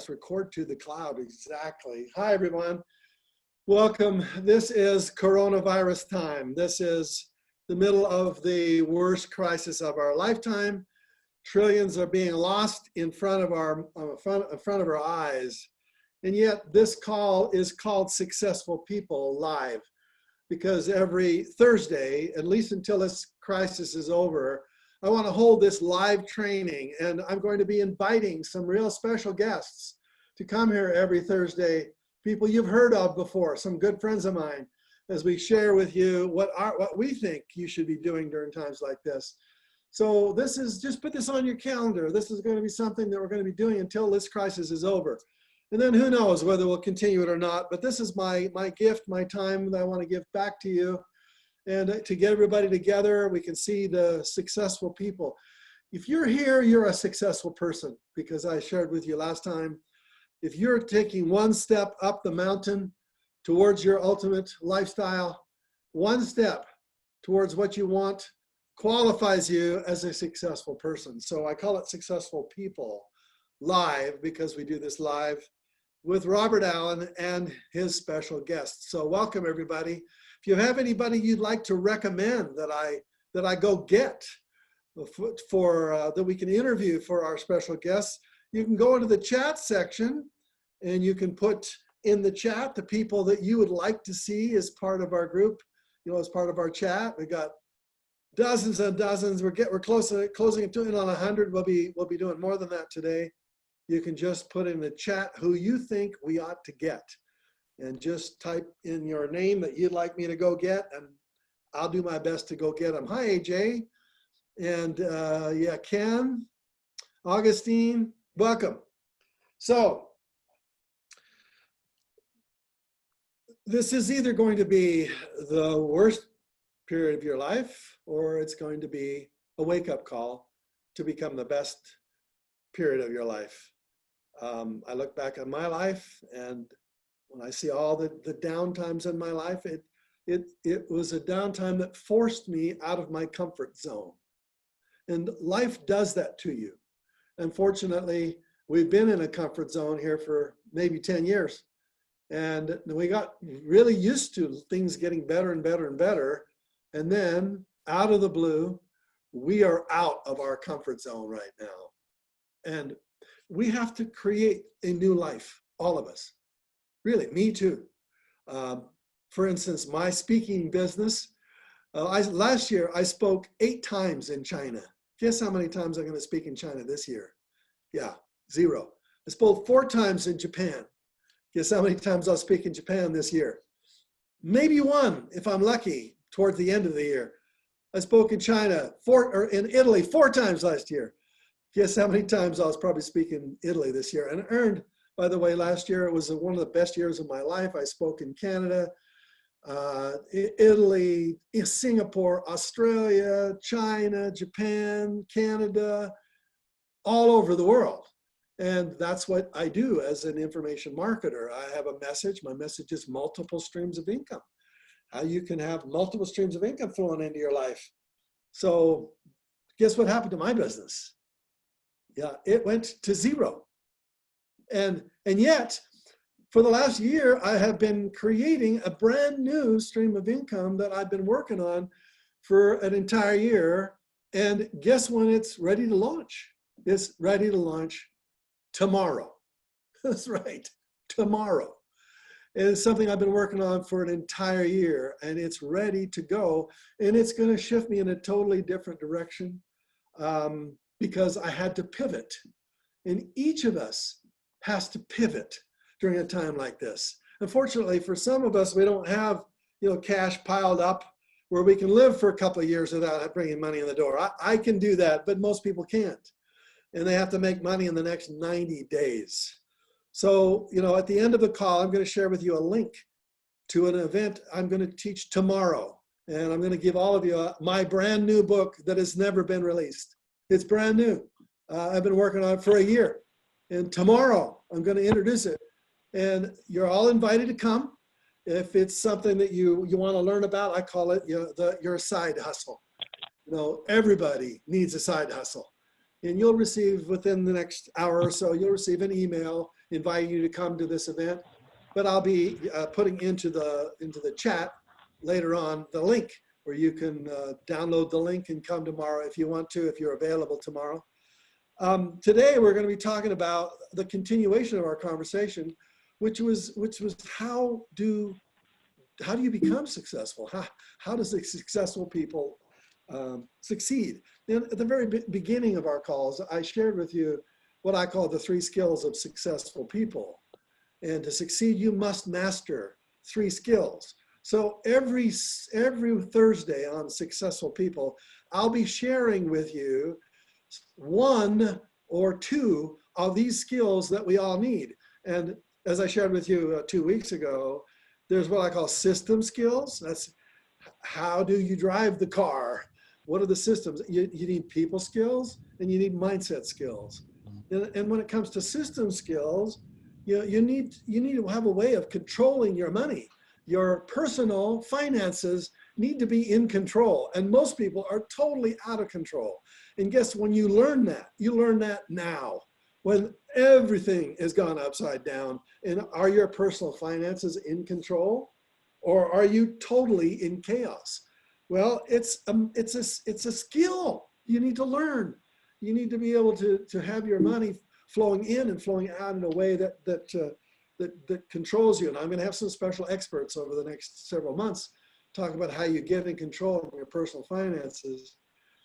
Yes, record to the cloud, exactly. Hi, everyone. Welcome. This is coronavirus time. This is the middle of the worst crisis of our lifetime. Trillions are being lost in front of our eyes. And yet this call is called Successful People Live, because every Thursday, at least until this crisis is over, I want to hold this live training, and I'm going to be inviting some real special guests to come here every Thursday, people you've heard of before, some good friends of mine, as we share with you what we think you should be doing during times like this. So this is, just put this on your calendar. This is going to be something that we're going to be doing until this crisis is over. And then who knows whether we'll continue it or not, but this is my gift, my time that I want to give back to you. And to get everybody together, we can see the successful people. If you're here, you're a successful person, because I shared with you last time, if you're taking one step up the mountain towards your ultimate lifestyle, one step towards what you want qualifies you as a successful person. So I call it Successful People Live, because we do this live with Robert Allen and his special guests. So welcome, everybody. If you have anybody you'd like to recommend that I go get for that we can interview for our special guests, you can go into the chat section and you can put in the chat the people that you would like to see as part of our group, as part of our chat. We got dozens and dozens. We're closing in on 100. We'll be doing more than that today. You can just put in the chat who you think we ought to get, and just type in your name that you'd like me to go get, and I'll do my best to go get them. Hi, AJ. And yeah, Ken, Augustine, welcome. So this is either going to be the worst period of your life, or it's going to be a wake-up call to become the best period of your life. I look back on my life, and when I see all the downtimes in my life, it was a downtime that forced me out of my comfort zone. And life does that to you. Unfortunately, we've been in a comfort zone here for maybe 10 years. And we got really used to things getting better and better and better. And then out of the blue, we are out of our comfort zone right now. And we have to create a new life, all of us. Really, me too. For instance, my speaking business, last year I spoke 8 times in China. Guess how many times I'm going to speak in China this year? Yeah, 0. I spoke 4 times in Japan. Guess how many times I'll speak in Japan this year? Maybe 1, if I'm lucky, towards the end of the year. I spoke in China, in Italy 4 times last year. Guess how many times I was probably speaking in Italy this year, and earned. By the way, last year it was one of the best years of my life. I spoke in Canada, Italy, Singapore, Australia, China, Japan, Canada, all over the world. And that's what I do as an information marketer. I have a message. My message is multiple streams of income. How you can have multiple streams of income flowing into your life. So guess what happened to my business? Yeah, it went to 0. And yet, for the last year, I have been creating a brand new stream of income that I've been working on for an entire year. And guess when it's ready to launch? It's ready to launch tomorrow. That's right, tomorrow. It's something I've been working on for an entire year, and it's ready to go. And it's going to shift me in a totally different direction because I had to pivot. And each of us has to pivot during a time like this. Unfortunately, for some of us, we don't have cash piled up where we can live for a couple of years without bringing money in the door. I can do that, but most people can't. And they have to make money in the next 90 days. So, at the end of the call, I'm going to share with you a link to an event I'm going to teach tomorrow. And I'm going to give all of you my brand new book that has never been released. It's brand new. I've been working on it for a year. And tomorrow, I'm going to introduce it. And you're all invited to come. If it's something that you want to learn about, I call it your side hustle. Everybody needs a side hustle. And you'll receive, within the next hour or so, you'll receive an email. inviting you to come to this event. But I'll be putting into the chat later on the link where you can download the link and come tomorrow if you want to, if you're available tomorrow. Today we're going to be talking about the continuation of our conversation, which was how do you become successful? How does the successful people succeed? And at the very beginning of our calls, I shared with you what I call the 3 skills of successful people. And to succeed, you must master 3 skills. So every Thursday on Successful People, I'll be sharing with you 1 or 2 of these skills that we all need. And as I shared with you 2 weeks ago, there's what I call system skills. That's how do you drive the car? What are the systems? You need people skills and you need mindset skills. And when it comes to system skills, you need to have a way of controlling your money. Your personal finances need to be in control. And most people are totally out of control. And guess when you learn that now, when everything has gone upside down. And are your personal finances in control, or are you totally in chaos? Well, it's a skill you need to learn. You need to be able to have your money flowing in and flowing out in a way that controls you. And I'm going to have some special experts over the next several months talk about how you get in control of your personal finances.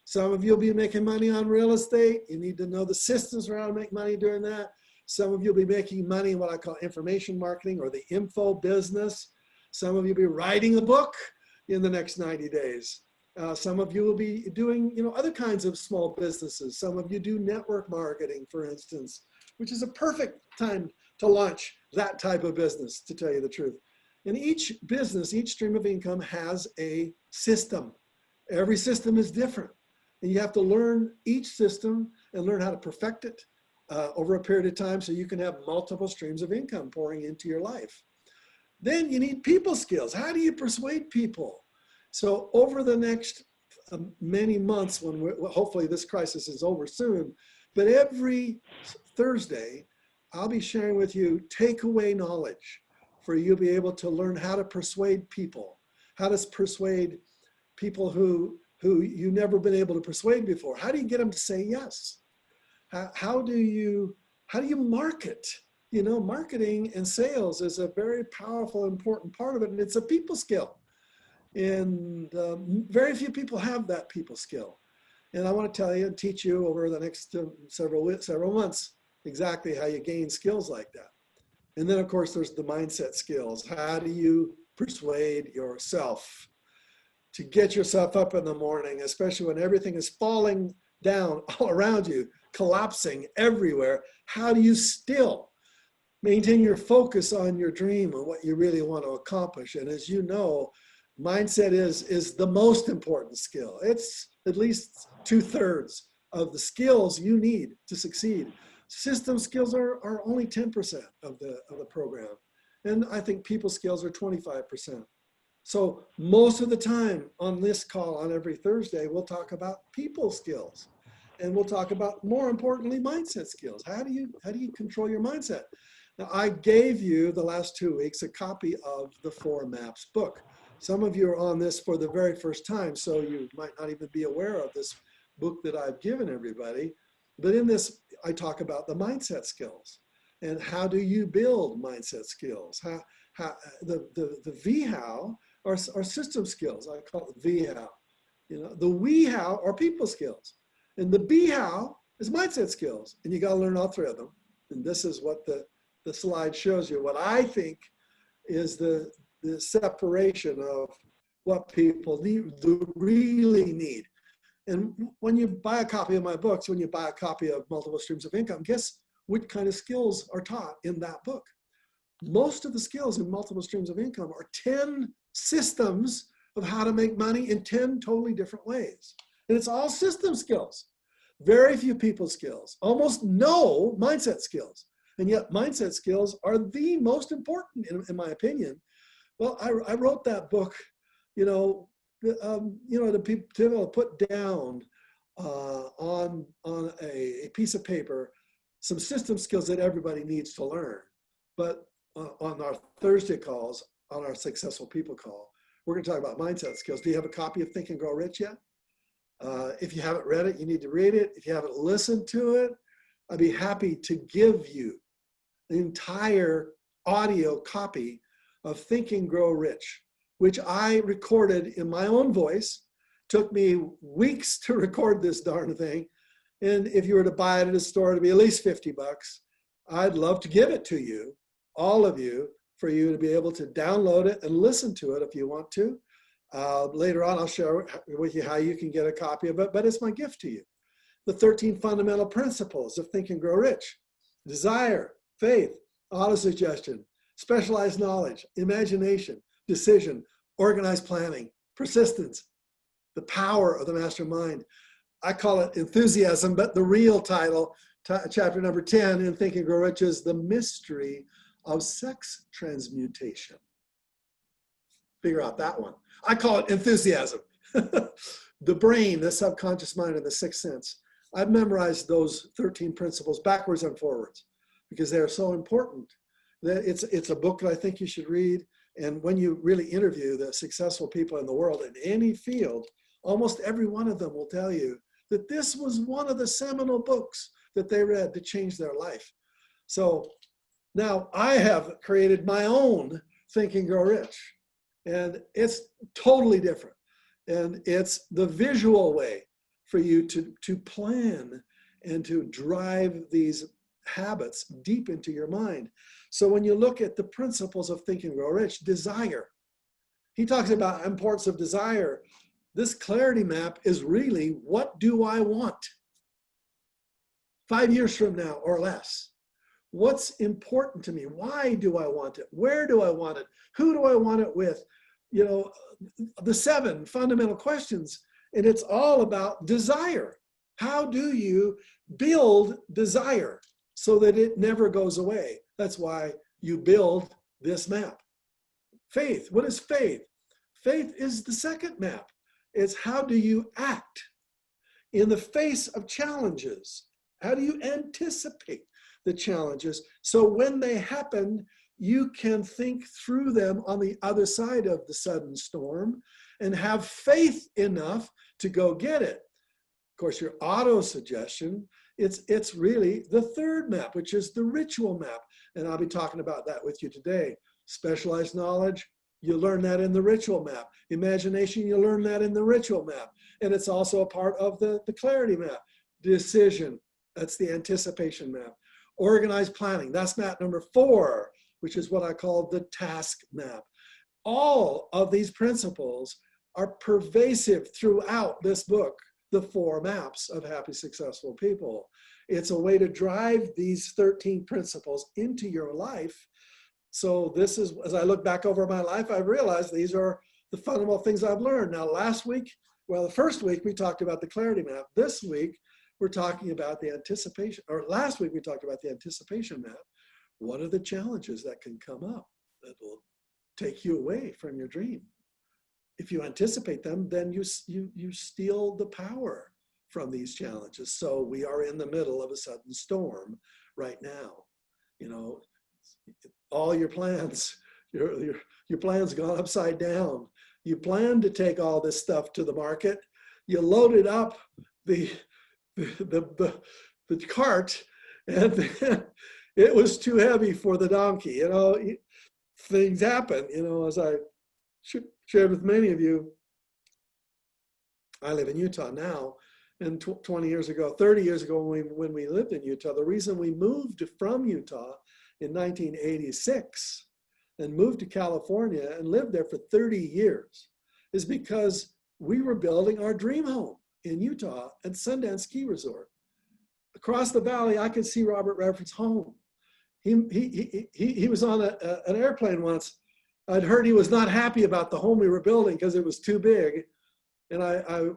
Some of you will be making money on real estate. You need to know the systems around to make money doing that. Some of you will be making money in what I call information marketing or the info business. Some of you will be writing a book in the next 90 days. Some of you will be doing, other kinds of small businesses. Some of you do network marketing, for instance, which is a perfect time to launch that type of business, to tell you the truth. And each business, each stream of income has a system. Every system is different. And you have to learn each system and learn how to perfect it over a period of time so you can have multiple streams of income pouring into your life. Then you need people skills. How do you persuade people? So over the next many months, when hopefully this crisis is over soon, but every Thursday, I'll be sharing with you takeaway knowledge for you to be able to learn how to persuade people, how to persuade people who you've never been able to persuade before. How do you get them to say yes? How do you market? Marketing and sales is a very powerful, important part of it, and it's a people skill. And very few people have that people skill. And I want to tell you and teach you over the next several months exactly how you gain skills like that. And then, of course, there's the mindset skills. How do you persuade yourself to get yourself up in the morning, especially when everything is falling down all around you, collapsing everywhere? How do you still maintain your focus on your dream and what you really want to accomplish? And as you know, mindset is the most important skill. It's at least 2/3 of the skills you need to succeed. System skills are only 10% of the program. And I think people skills are 25%. So most of the time on this call on every Thursday, we'll talk about people skills. And we'll talk about, more importantly, mindset skills. How do you control your mindset? Now, I gave you the last 2 weeks a copy of the 4 Maps book. Some of you are on this for the very first time, so you might not even be aware of this book that I've given everybody. But in this, I talk about the mindset skills and how do you build mindset skills. The V-how are system skills. I call it V-how. The we-how are people skills. And the B-how is mindset skills. And you got to learn all 3 of them. And this is what the slide shows you. What I think is the separation of what people really need. And when you buy a copy of my books, when you buy a copy of Multiple Streams of Income, guess what kind of skills are taught in that book? Most of the skills in Multiple Streams of Income are 10 systems of how to make money in 10 totally different ways. And it's all system skills. Very few people skills, almost no mindset skills. And yet mindset skills are the most important in my opinion. Well, I wrote that book, to be able to put down on a piece of paper some system skills that everybody needs to learn. But on our Thursday calls, on our Successful People call, we're going to talk about mindset skills. Do you have a copy of Think and Grow Rich yet? If you haven't read it, you need to read it. If you haven't listened to it, I'd be happy to give you the entire audio copy of Think and Grow Rich, which I recorded in my own voice. Took me weeks to record this darn thing. And if you were to buy it at a store, it'd be at least $50. I'd love to give it to you, all of you, for you to be able to download it and listen to it if you want to. Later on, I'll share with you how you can get a copy of it, but it's my gift to you. The 13 fundamental principles of Think and Grow Rich: desire, faith, autosuggestion, specialized knowledge, imagination, decision, organized planning, persistence, the power of the master mind. I call it enthusiasm, but the real title, chapter number 10 in Think and Grow Rich, is the mystery of sex transmutation. Figure out that one. I call it enthusiasm. The brain, the subconscious mind, and the sixth sense. I've memorized those 13 principles backwards and forwards because they are so important. That it's a book that I think you should read. And when you really interview the successful people in the world in any field, almost every one of them will tell you that this was one of the seminal books that they read to change their life. So now I have created my own Think and Grow Rich, and it's totally different. And it's the visual way for you to plan and to drive these habits deep into your mind. So when you look at the principles of Think and Grow Rich, desire, he talks about the importance of desire. This clarity map is really, what do I want 5 years from now or less? What's important to me? Why do I want it? Where do I want it? Who do I want it with? You know, the 7 fundamental questions, and it's all about desire. How do you build desire so that it never goes away? That's why you build this map. Faith, what is faith? Faith is the second map. It's how do you act in the face of challenges? How do you anticipate the challenges so when they happen, you can think through them on the other side of the sudden storm and have faith enough to go get it? Of course, your auto-suggestion, it's really the third map, which is the ritual map. And I'll be talking about that with you today. Specialized knowledge, you learn that in the ritual map. Imagination, you learn that in the ritual map. And it's also a part of the clarity map. Decision, that's the anticipation map. Organized planning, that's map number 4, which is what I call the task map. All of these principles are pervasive throughout this book, the 4 maps of happy, successful people. It's a way to drive these 13 principles into your life. So this is, as I look back over my life, I've realized these are the fundamental things I've learned. Now, the first week we talked about the clarity map. This week, we're talking about the anticipation, or last week we talked about the anticipation map. What are the challenges that can come up that will take you away from your dream? If you anticipate them, then you steal the power from these challenges. So we are in the middle of a sudden storm right now. You know, all your plans, your plans gone upside down. You plan to take all this stuff to the market. You loaded up the cart, and then it was too heavy for the donkey. You know, things happen. You know, as I shared with many of you, I live in Utah now, and 20 years ago, 30 years ago, when we lived in Utah, the reason we moved from Utah in 1986 and moved to California and lived there for 30 years is because we were building our dream home in Utah at Sundance Ski Resort. Across the valley, I could see Robert Redford's home. He was on an airplane once. I'd heard he was not happy about the home we were building because it was too big. And I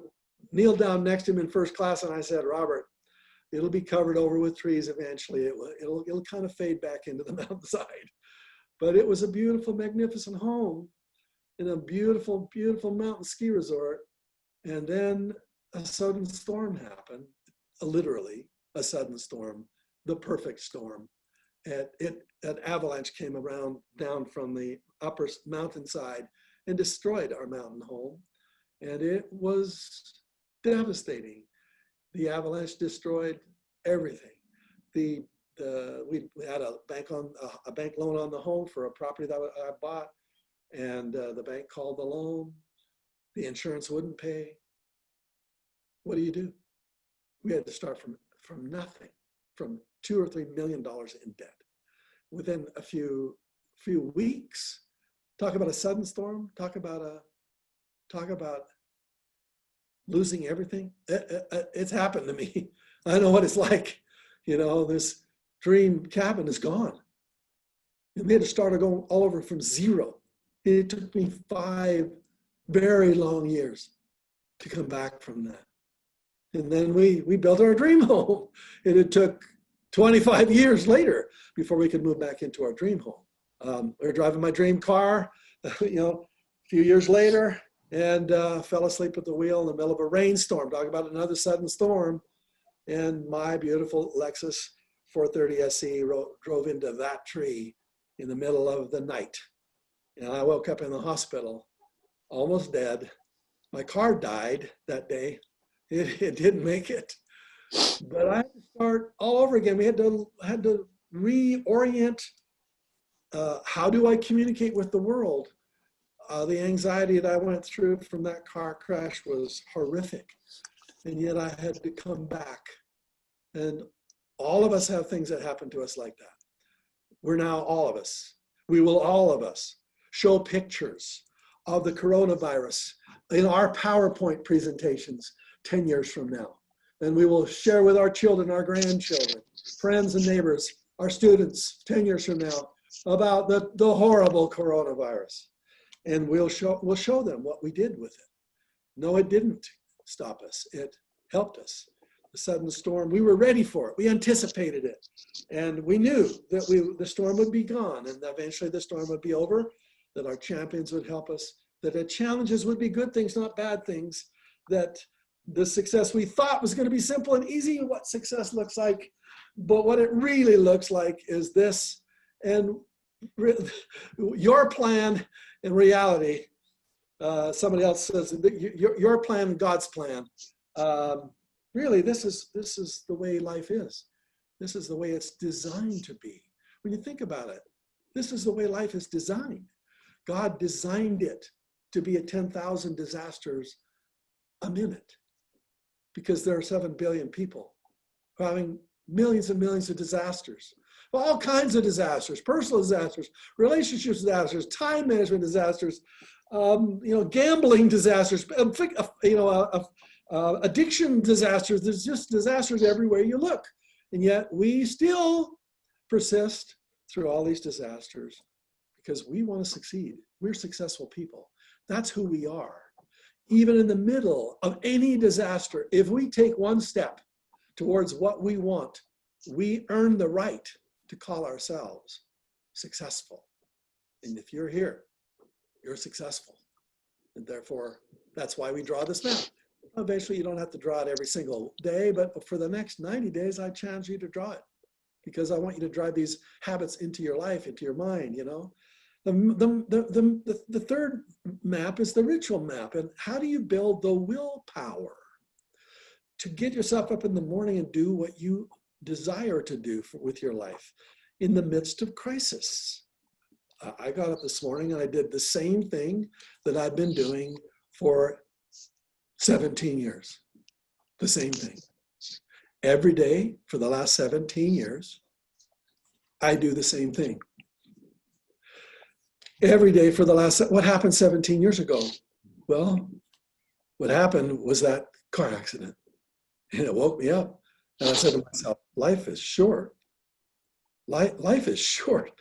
kneeled down next to him in first class and I said, Robert, it'll be covered over with trees eventually. It'll kind of fade back into the mountainside. But it was a beautiful, magnificent home in a beautiful, beautiful mountain ski resort. And then a sudden storm happened, literally a sudden storm, the perfect storm. And an avalanche came down from the upper mountainside and destroyed our mountain home. And it was devastating. The avalanche destroyed everything. We had a bank loan on the home for a property that I bought, and the bank called the loan. The insurance wouldn't pay. What do? We had to start from nothing, from $2 or $3 million in debt. Within a few weeks, talk about a sudden storm. Talk about losing everything. It's happened to me. I know what it's like. This dream cabin is gone. And we had to start going all over from zero. It took me 5 very long years to come back from that. And then we built our dream home. And it took 25 years later before we could move back into our dream home. We were driving my dream car, a few years later, and fell asleep at the wheel in the middle of a rainstorm. Talk about another sudden storm. And my beautiful Lexus 430 SE drove into that tree in the middle of the night. And I woke up in the hospital, almost dead. My car died that day. It didn't make it. But I had to start all over again. We had to reorient. How do I communicate with the world? The anxiety that I went through from that car crash was horrific. And yet I had to come back. And all of us have things that happen to us like that. We're now all of us. We will all of us show pictures of the coronavirus in our PowerPoint presentations 10 years from now. And we will share with our children, our grandchildren, friends and neighbors, our students 10 years from now about the horrible coronavirus. And we'll show them what we did with it. No, it didn't stop us. It helped us. The sudden storm, we were ready for it. We anticipated it. And we knew that the storm would be gone, and eventually the storm would be over, that our champions would help us, that the challenges would be good things, not bad things, that the success we thought was going to be simple and easy, what success looks like, but what it really looks like is this. And your plan and reality, somebody else says, your plan and God's plan. Really, this is the way life is. This is the way it's designed to be. When you think about it, this is the way life is designed. God designed it to be at 10,000 disasters a minute, because there are 7 billion people having millions and millions of disasters. All kinds of disasters, personal disasters, relationship disasters, time management disasters, gambling disasters, addiction disasters. There's just disasters everywhere you look. And yet we still persist through all these disasters because we want to succeed. We're successful people. That's who we are. Even in the middle of any disaster, if we take one step towards what we want, we earn the right to call ourselves successful. And if you're here, you're successful. And therefore, that's why we draw this map. Eventually, you don't have to draw it every single day, but for the next 90 days, I challenge you to draw it, because I want you to drive these habits into your life, into your mind, The third map is the ritual map. And how do you build the willpower to get yourself up in the morning and do what you desire to do with your life in the midst of crisis? I got up this morning and I did the same thing that I've been doing for 17 years. The same thing. Every day for the last 17 years, I do the same thing. Every day for the what happened 17 years ago? Well, what happened was that car accident, and it woke me up. And I said to myself, life is short. Life is short.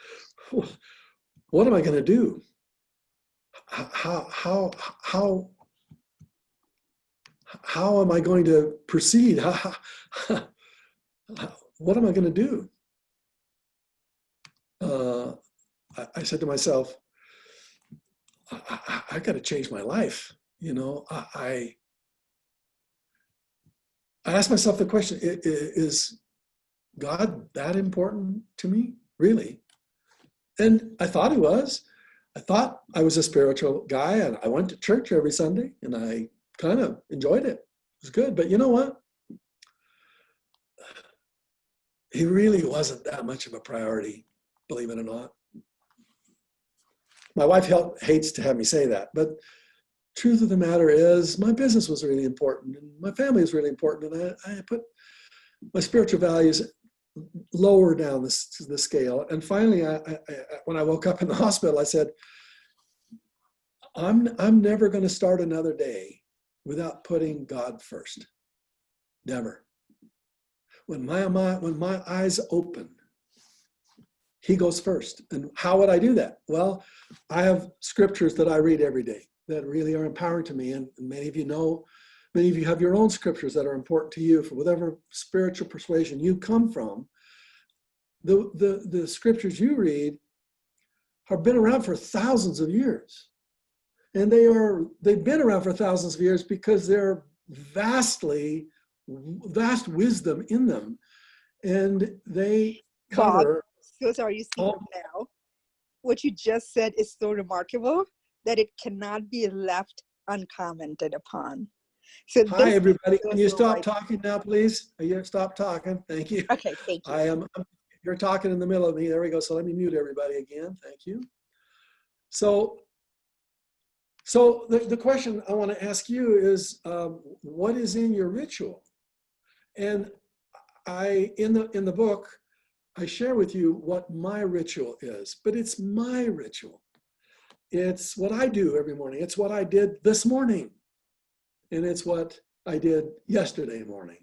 What am I going to do? How am I going to proceed? What am I going to do? I said to myself, I got to change my life. I asked myself the question, is God that important to me? Really? And I thought he was. I thought I was a spiritual guy, and I went to church every Sunday, and I kind of enjoyed it. It was good. But you know what? He really wasn't that much of a priority, believe it or not. My wife hates to have me say that, but truth of the matter is my business was really important, and my family was really important, and I put my spiritual values lower down the scale. And finally, when I woke up in the hospital, I said, I'm never going to start another day without putting God first. Never. When my eyes open, he goes first. And how would I do that? Well, I have scriptures that I read every day that really are empowering to me. And many of you have your own scriptures that are important to you for whatever spiritual persuasion you come from. The scriptures you read have been around for thousands of years. And they've been around for thousands of years because they're vast wisdom in them. And they cover... Bob, so sorry, you see now. What you just said is so remarkable that it cannot be left uncommented upon. So hi, everybody. Can you stop talking now, please? Stop talking. Thank you. Okay, thank you. You're talking in the middle of me. There we go. So let me mute everybody again. Thank you. So the question I want to ask you is, what is in your ritual? And in the book, I share with you what my ritual is, but it's my ritual. It's what I do every morning. It's what I did this morning. And it's what I did yesterday morning.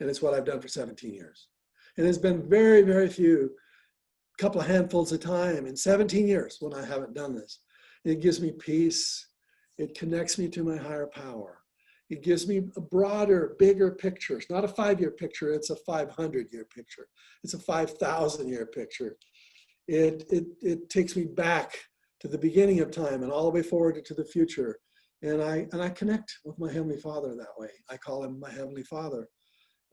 And it's what I've done for 17 years. And it's been very, very few, couple of handfuls of time in 17 years when I haven't done this. It gives me peace. It connects me to my higher power. It gives me a broader, bigger picture. It's not a 5-year picture, it's a 500-year picture. It's a 5,000-year picture. It takes me back to the beginning of time and all the way forward to the future. And I connect with my Heavenly Father that way. I call him my Heavenly Father.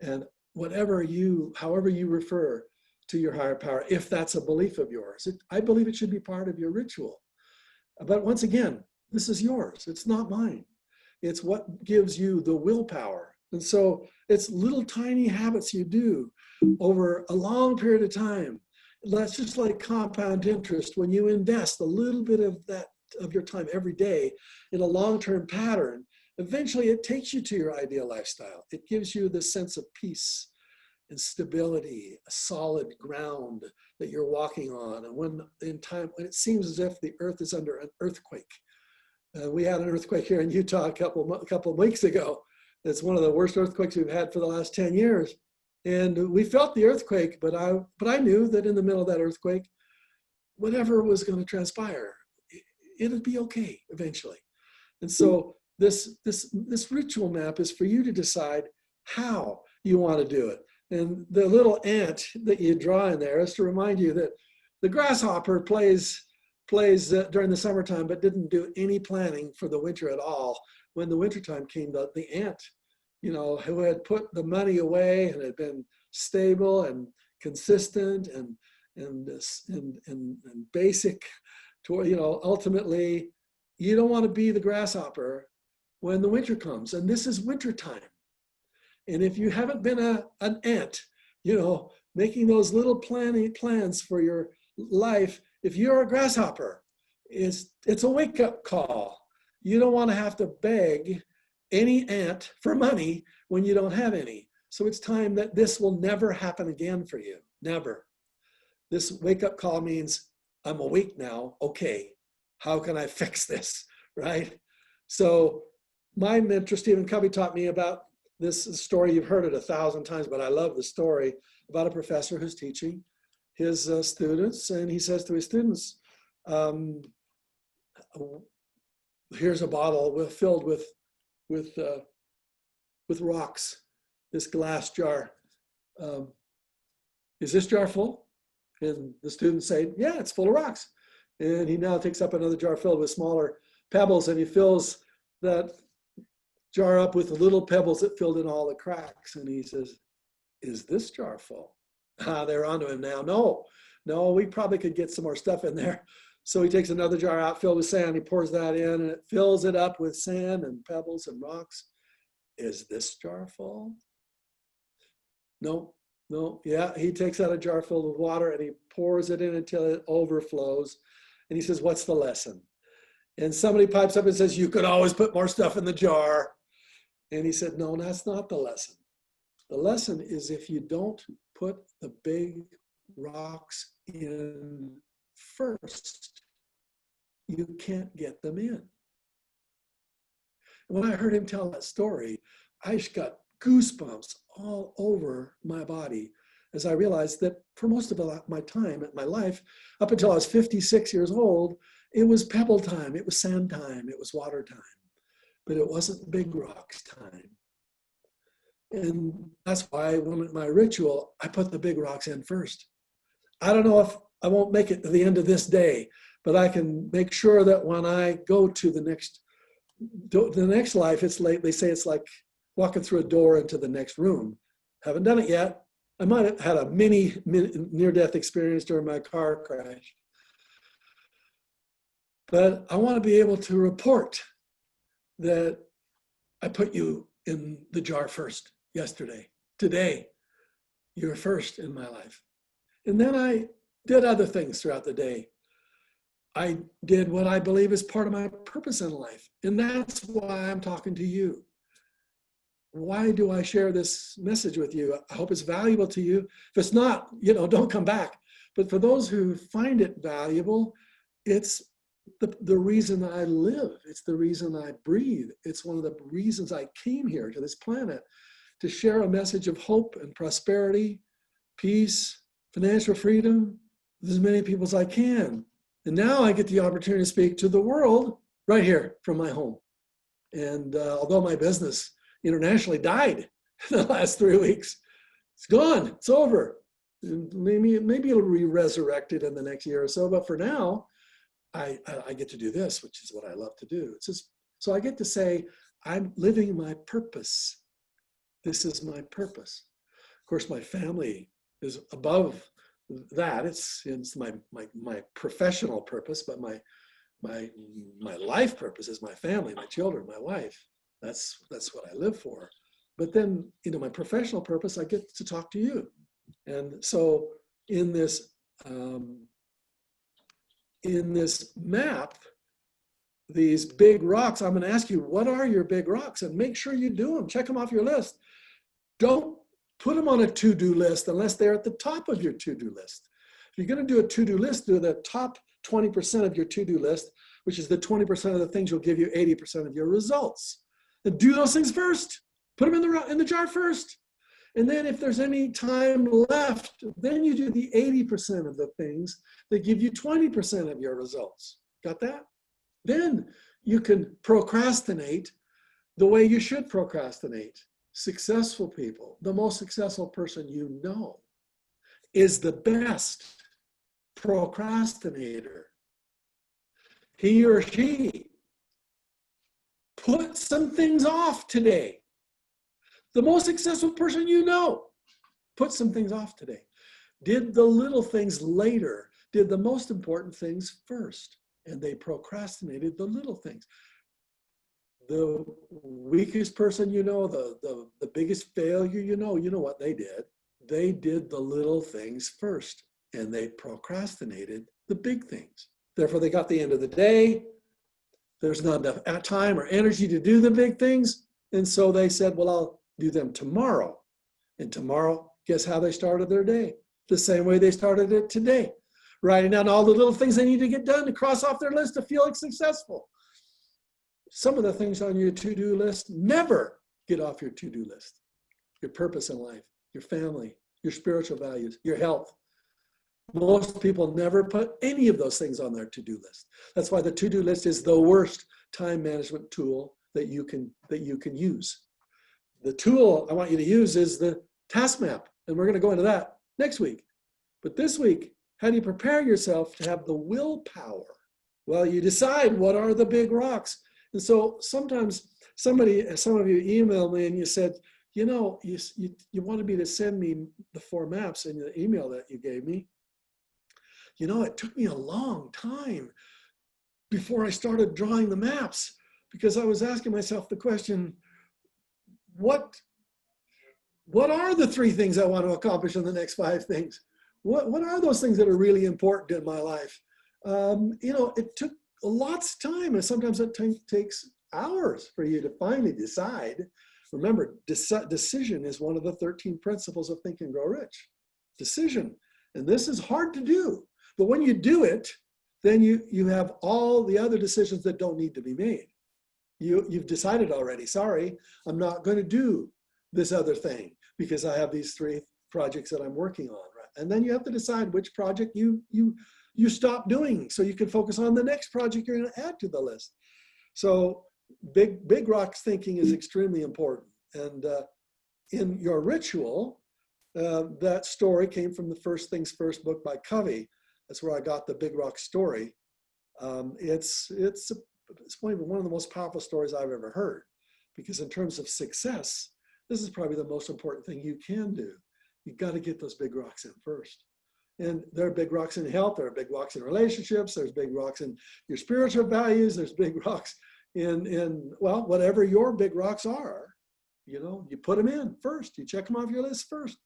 And however you refer to your higher power, if that's a belief of yours, I believe it should be part of your ritual. But once again, this is yours. It's not mine. It's what gives you the willpower. And so it's little tiny habits you do over a long period of time. That's just like compound interest. When you invest a little bit of your time every day in a long-term pattern, eventually it takes you to your ideal lifestyle. It gives you this sense of peace and stability, a solid ground that you're walking on. And when it seems as if the earth is under an earthquake. We had an earthquake here in Utah a couple of weeks ago. It's one of the worst earthquakes we've had for the last 10 years. And we felt the earthquake, but I knew that in the middle of that earthquake, whatever was going to transpire, it'd be okay eventually. And so this ritual map is for you to decide how you want to do it. And the little ant that you draw in there is to remind you that the grasshopper plays during the summertime, but didn't do any planning for the winter at all. When the wintertime came, the ant, who had put the money away and had been stable and consistent and basic, to ultimately, you don't want to be the grasshopper when the winter comes. And this is wintertime. And if you haven't been an ant, making those little plans for your life, if you're a grasshopper, it's a wake-up call. You don't want to have to beg any ant for money when you don't have any. So it's time that this will never happen again for you. Never. This wake-up call means I'm awake now. Okay, how can I fix this, right? So my mentor, Stephen Covey, taught me about this story. You've heard it 1,000 times, but I love the story about a professor who's teaching his students, and he says to his students, here's a bottle filled with rocks, this glass jar. Is this jar full? And the students say, yeah, it's full of rocks. And he now takes up another jar filled with smaller pebbles, and he fills that jar up with the little pebbles that filled in all the cracks. And he says, is this jar full? They're onto him now. No, we probably could get some more stuff in there. So he takes another jar out filled with sand. He pours that in and it fills it up with sand and pebbles and rocks. Is this jar full? No. Yeah, he takes out a jar filled with water and he pours it in until it overflows. And he says, what's the lesson? And somebody pipes up and says, you could always put more stuff in the jar. And he said, no, that's not the lesson. The lesson is if you don't put the big rocks in first, you can't get them in. When I heard him tell that story, I just got goosebumps all over my body as I realized that for most of my time, my life, up until I was 56 years old, it was pebble time, it was sand time, it was water time, but it wasn't big rocks time. And that's why when my ritual, I put the big rocks in first. I don't know if I won't make it to the end of this day, but I can make sure that when I go to the next life, it's like, they say it's like walking through a door into the next room. Haven't done it yet. I might have had a mini near-death experience during my car crash. But I want to be able to report that I put you in the jar first yesterday. Today, you're first in my life. And then I did other things throughout the day. I did what I believe is part of my purpose in life. And that's why I'm talking to you. Why do I share this message with you? I hope it's valuable to you. If it's not, don't come back. But for those who find it valuable, it's the reason I live. It's the reason I breathe. It's one of the reasons I came here to this planet, to share a message of hope and prosperity, peace, financial freedom with as many people as I can. And now I get the opportunity to speak to the world right here from my home. And although my business internationally died in the last 3 weeks, it's gone, it's over. Maybe it'll be resurrected in the next year or so, but for now, I get to do this, which is what I love to do. It's just, so I get to say, I'm living my purpose. This is my purpose. Of course, my family is above that. It's my professional purpose, but my life purpose is my family, my children, my wife. That's what I live for. But then, my professional purpose, I get to talk to you. And so in this map, these big rocks, I'm going to ask you, what are your big rocks? And make sure you do them. Check them off your list. Don't put them on a to-do list unless they're at the top of your to-do list. If you're going to do a to-do list, do the top 20% of your to-do list, which is the 20% of the things will give you 80% of your results. And do those things first. Put them in the jar first. And then if there's any time left, then you do the 80% of the things that give you 20% of your results. Got that? Then you can procrastinate the way you should procrastinate. Successful people, the most successful person you know is the best procrastinator. He or she put some things off today. The most successful person you know put some things off today. Did the little things later, did the most important things first, and they procrastinated the little things. The weakest person you know, the biggest failure you know what they did. They did the little things first, and they procrastinated the big things. Therefore, they got the end of the day. There's not enough time or energy to do the big things. And so they said, well, I'll do them tomorrow. And tomorrow, guess how they started their day? The same way they started it today. Writing down all the little things they need to get done to cross off their list to feel successful. Some of the things on your to-do list never get off your to-do list. Your purpose in life, your family, your spiritual values, your health. Most people never put any of those things on their to-do list. That's why the to-do list is the worst time management tool that you can use. The tool I want you to use is the task map, and we're going to go into that next week. But this week, how do you prepare yourself to have the willpower? Well, you decide what are the big rocks. And so sometimes some of you emailed me and you said, you wanted me to send me the 4 maps in the email that you gave me. It took me a long time before I started drawing the maps, because I was asking myself the question, what are the 3 things I want to accomplish in the next 5 things? What are those things that are really important in my life? It took lots of time, and sometimes it takes hours for you to finally decide. Remember, decision is one of the 13 principles of Think and Grow Rich. Decision. And this is hard to do. But when you do it, then you have all the other decisions that don't need to be made. You've decided already, sorry, I'm not going to do this other thing because I have these 3 projects that I'm working on. Right? And then you have to decide which project you stop doing so you can focus on the next project you're going to add to the list. So big rocks thinking is extremely important. And in your ritual, that story came from the First Things First book by Covey. That's where I got the Big Rock story. It's probably one of the most powerful stories I've ever heard, because in terms of success, this is probably the most important thing you can do. You've got to get those big rocks in first. And there are big rocks in health, there are big rocks in relationships, there's big rocks in your spiritual values, there's big rocks in whatever your big rocks are. You put them in first, you check them off your list first.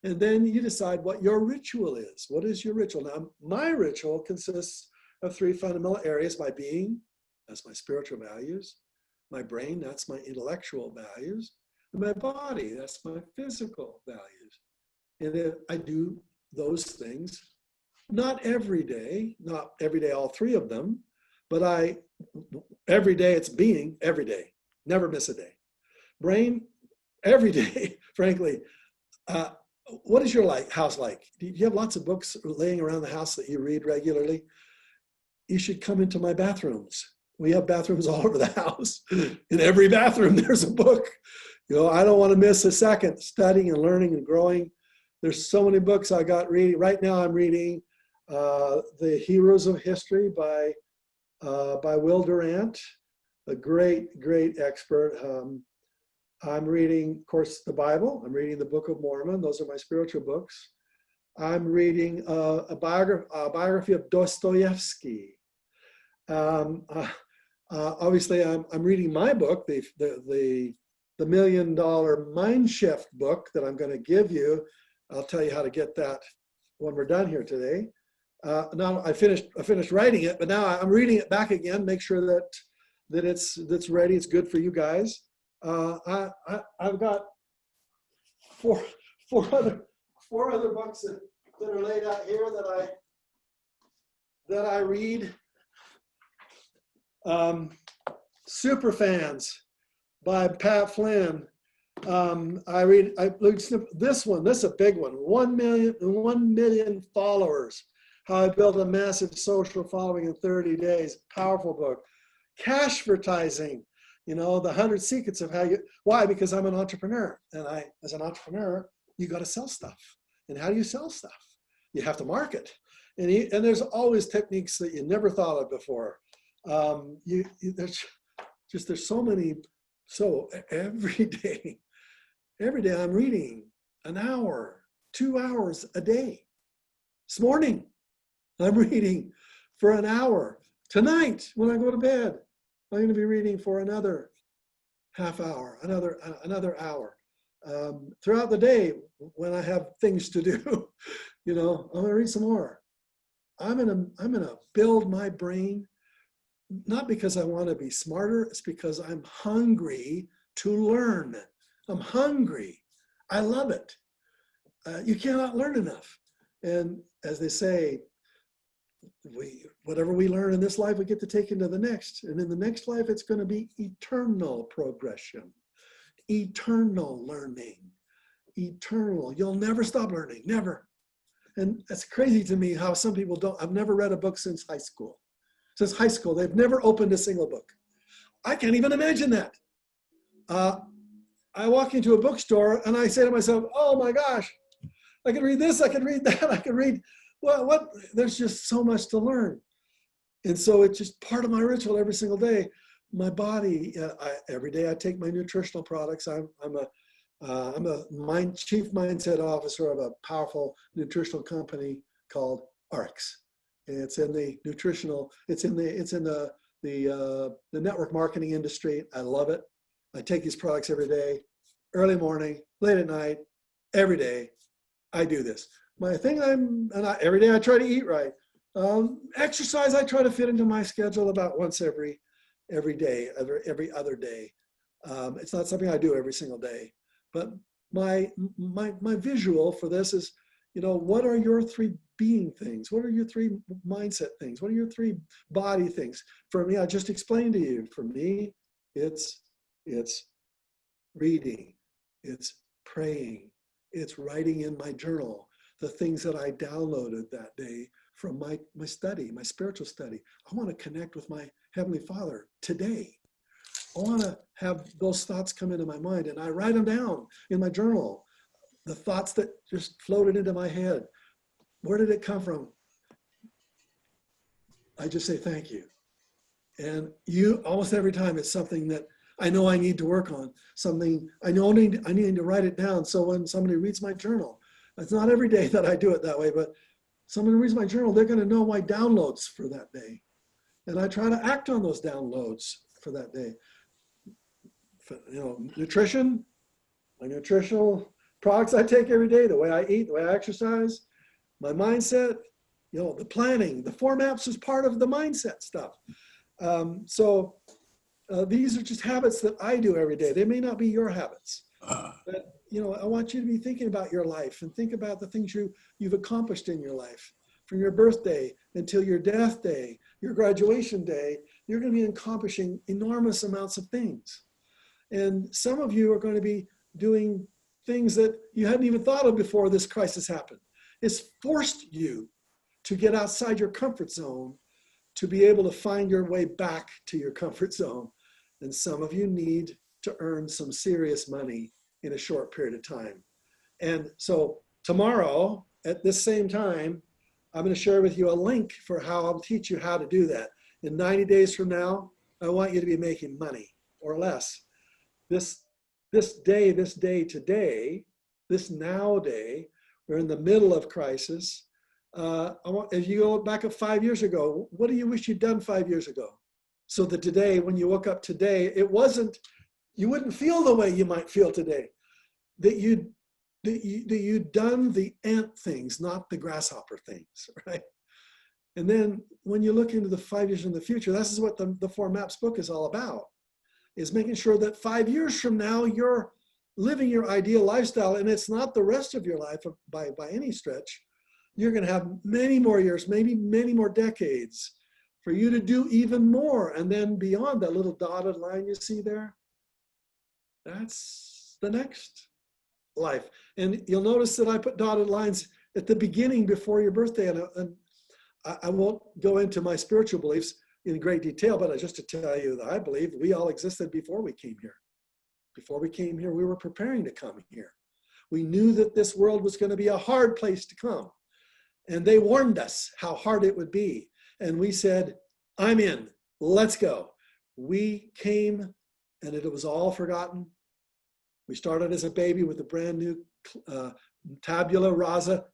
And then you decide what your ritual is. What is your ritual? Now, my ritual consists of 3 fundamental areas: my being, that's my spiritual values; my brain, that's my intellectual values; and my body, that's my physical values. And I do those things, not every day, all 3 of them, but every day it's being, every day, never miss a day. Brain, every day, frankly. What is your house like? Do you have lots of books laying around the house that you read regularly? You should come into my bathrooms. We have bathrooms all over the house. In every bathroom, there's a book. I don't want to miss a second studying and learning and growing. There's so many books I got reading. Right now, I'm reading The Heroes of History by Will Durant, a great, great expert. I'm reading, of course, the Bible. I'm reading the Book of Mormon. Those are my spiritual books. I'm reading a biography of Dostoevsky. Obviously, I'm reading my book, the $1 Million Mind Shift book that I'm going to give you. I'll tell you how to get that when we're done here today. Now I finished writing it, but now I'm reading it back again. Make sure that it's ready. It's good for you guys. I've got four other books that are laid out here that I read. Superfans by Pat Flynn. I read this one. This is a big one. 1 million followers. How I built a massive social following in 30 days. Powerful book. Cashvertising. The 100 secrets of why? Because I'm an entrepreneur. And as an entrepreneur, you got to sell stuff. And how do you sell stuff? You have to market. And there's always techniques that you never thought of before. There's so many. So every day I'm reading an hour, 2 hours a day. This morning, I'm reading for an hour. Tonight, when I go to bed, I'm going to be reading for another half hour, another hour. Throughout the day, when I have things to do, I'm going to read some more. I'm going to build my brain, not because I want to be smarter. It's because I'm hungry to learn. I'm hungry. I love it. You cannot learn enough. And as they say, whatever we learn in this life, we get to take into the next. And in the next life, it's going to be eternal progression, eternal learning, eternal. You'll never stop learning, never. And it's crazy to me how some people don't. I've never read a book since high school. Since high school, they've never opened a single book. I can't even imagine that. I walk into a bookstore and I say to myself, oh my gosh, I could read this, I could read that, I could read, what? There's just so much to learn. And so it's just part of my ritual every single day. My body, every day I take my nutritional products. I'm a I'm a chief mindset officer of a powerful nutritional company called ARX. It's in the nutritional, it's in the network marketing industry. I love it. I take these products every day, early morning, late at night, every day. I do this. My thing, every day I try to eat right. Exercise, I try to fit into my schedule about once every day, every other day. It's not something I do every single day. But my visual for this is, what are your three being things? What are your three mindset things? What are your three body things? For me, I just explained to you. For me, it's reading, it's praying, it's writing in my journal the things that I downloaded that day from my study, my spiritual study. I want to connect with my Heavenly Father today. I want to have those thoughts come into my mind, and I write them down in my journal. The thoughts that just floated into my head. Where did it come from? I just say thank you. And almost every time it's something that I know I need to work on, something I know I need to write it down. So when somebody reads my journal, it's not every day that I do it that way, but someone reads my journal, they're going to know my downloads for that day. And I try to act on those downloads for that day. Nutrition, my nutritional products I take every day, the way I eat, the way I exercise, my mindset, the planning, the 4 maps is part of the mindset stuff. These are just habits that I do every day. They may not be your habits, but I want you to be thinking about your life and think about the things you've accomplished in your life. From your birthday until your death day, your graduation day, you're going to be accomplishing enormous amounts of things. And some of you are going to be doing things that you hadn't even thought of before this crisis happened. It's forced you to get outside your comfort zone to be able to find your way back to your comfort zone. And some of you need to earn some serious money in a short period of time. And so tomorrow at this same time, I'm going to share with you a link for how I'll teach you how to do that. In 90 days from now, I want you to be making money or less. This day today, this now day, we're in the middle of crisis. If you go back up 5 years ago, what do you wish you'd done 5 years ago? So that today, when you woke up today, you wouldn't feel the way you might feel today. That you'd done the ant things, not the grasshopper things, right? And then when you look into the 5 years in the future, this is what the 4 Maps book is all about, is making sure that 5 years from now, you're living your ideal lifestyle, and it's not the rest of your life by any stretch. You're going to have many more years, maybe many more decades for you to do even more. And then beyond that little dotted line you see there, that's the next life. And you'll notice that I put dotted lines at the beginning before your birthday. And I won't go into my spiritual beliefs in great detail, but just to tell you that I believe we all existed before we came here. Before we came here, we were preparing to come here. We knew that this world was going to be a hard place to come. And they warned us how hard it would be. And we said, I'm in, let's go. We came and it was all forgotten. We started as a baby with a brand new tabula rasa.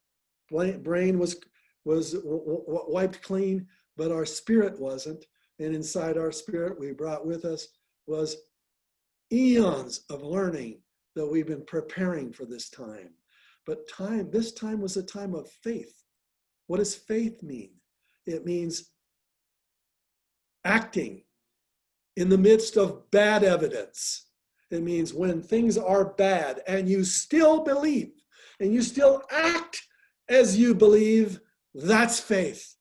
Brain was wiped clean, but our spirit wasn't. And inside our spirit we brought with us was eons of learning that we've been preparing for this time. But this time was a time of faith. What does faith mean? It means acting in the midst of bad evidence. It means when things are bad and you still believe and you still act as you believe, that's faith.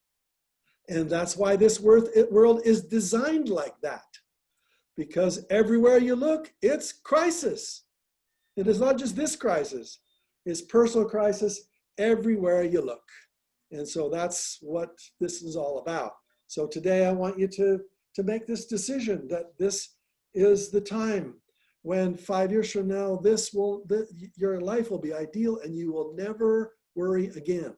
And that's why this world is designed like that. Because everywhere you look, it's crisis. It is not just this crisis. It's personal crisis everywhere you look. And so that's what this is all about. So today I want you to make this decision that this is the time when 5 years from now, your life will be ideal and you will never worry again.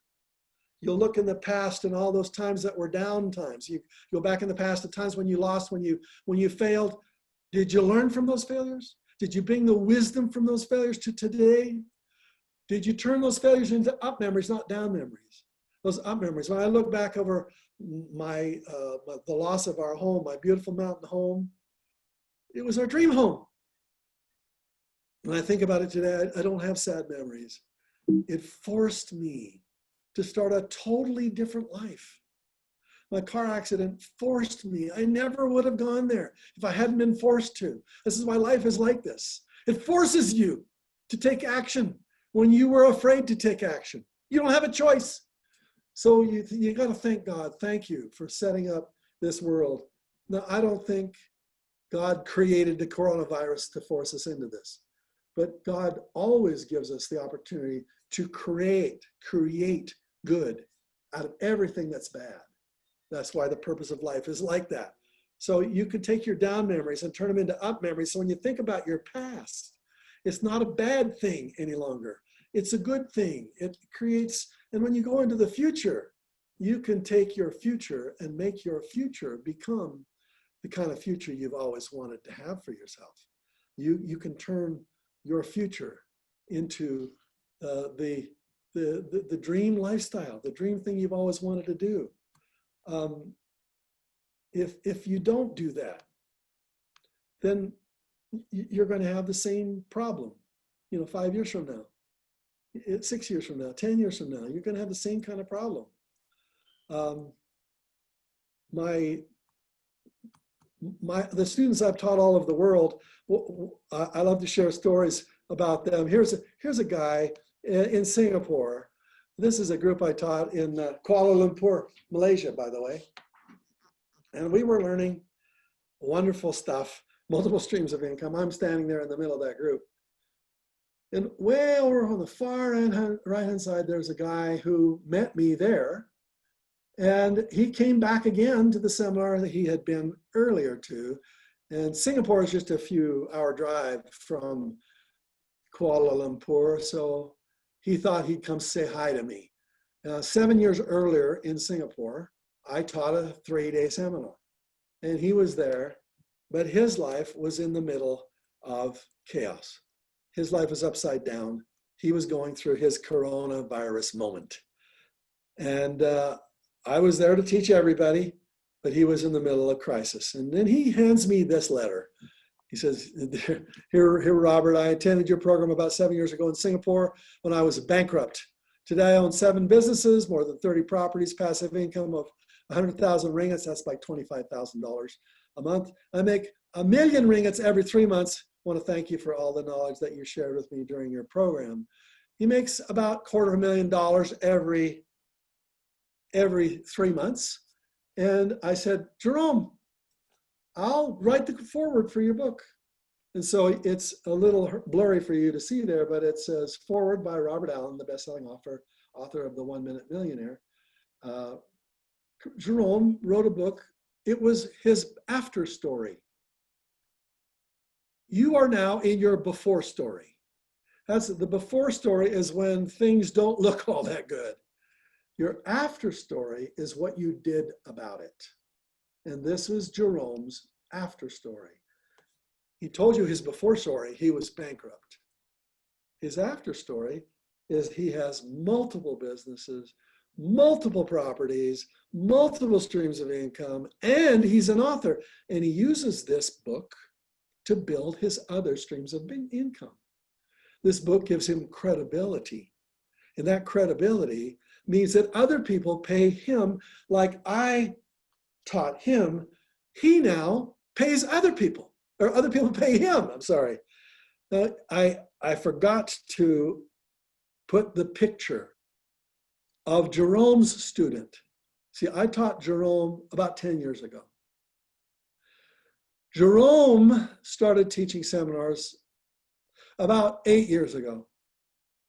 You'll look in the past and all those times that were down times. You go back in the past, the times when you lost, when you failed. Did you learn from those failures? Did you bring the wisdom from those failures to today? Did you turn those failures into up memories, not down memories? Those up memories. When I look back over the loss of our home, my beautiful mountain home, it was our dream home. When I think about it today, I don't have sad memories. It forced me to start a totally different life. My car accident forced me. I never would have gone there if I hadn't been forced to. This is why life is like this. It forces you to take action when you were afraid to take action. You don't have a choice. So you got to thank God. Thank you for setting up this world. Now, I don't think God created the coronavirus to force us into this, but God always gives us the opportunity to create good out of everything that's bad. That's why the purpose of life is like that. So you could take your down memories and turn them into up memories. So when you think about your past, it's not a bad thing any longer. It's a good thing. It creates, and when you go into the future, you can take your future and make your future become the kind of future you've always wanted to have for yourself. You can turn your future into the dream lifestyle, the dream thing you've always wanted to do. If you don't do that, then you're going to have the same problem, 5 years from now, 6 years from now, 10 years from now, you're going to have the same kind of problem. The students I've taught all over the world, I love to share stories about them. Here's a guy in Singapore. This is a group I taught in Kuala Lumpur, Malaysia, by the way. And we were learning wonderful stuff, multiple streams of income. I'm standing there in the middle of that group. And way over on the far right-hand side, there's a guy who met me there. And he came back again to the seminar that he had been earlier to. And Singapore is just a few hour drive from Kuala Lumpur. So he thought he'd come say hi to me. 7 years earlier in Singapore, I taught a 3-day seminar. And he was there, but his life was in the middle of chaos. His life was upside down. He was going through his coronavirus moment. And I was there to teach everybody, but he was in the middle of crisis. And then he hands me this letter. He says, here, Robert, I attended your program about 7 years ago in Singapore when I was bankrupt. Today I own 7 businesses, more than 30 properties, passive income of 100,000 ringgits. That's like $25,000 a month. I make 1 million ringgits every 3 months. I want to thank you for all the knowledge that you shared with me during your program. He makes about $250,000 every 3 months. And I said, Jerome, I'll write the foreword for your book. And so it's a little blurry for you to see there, but it says foreword by Robert Allen, the best-selling author of The 1 Minute Millionaire. Jerome wrote a book. It was his after story. You are now in your before story. The before story is when things don't look all that good. Your after story is what you did about it. And this was Jerome's after story. He told you his before story, he was bankrupt. His after story is he has multiple businesses, multiple properties, multiple streams of income, and he's an author. And he uses this book to build his other streams of income. This book gives him credibility. And that credibility means that other people pay him like I taught him. He now pays other people, or other people pay him. I'm sorry. I forgot to put the picture of Jerome's student. See, I taught Jerome about 10 years ago. Jerome started teaching seminars about 8 years ago.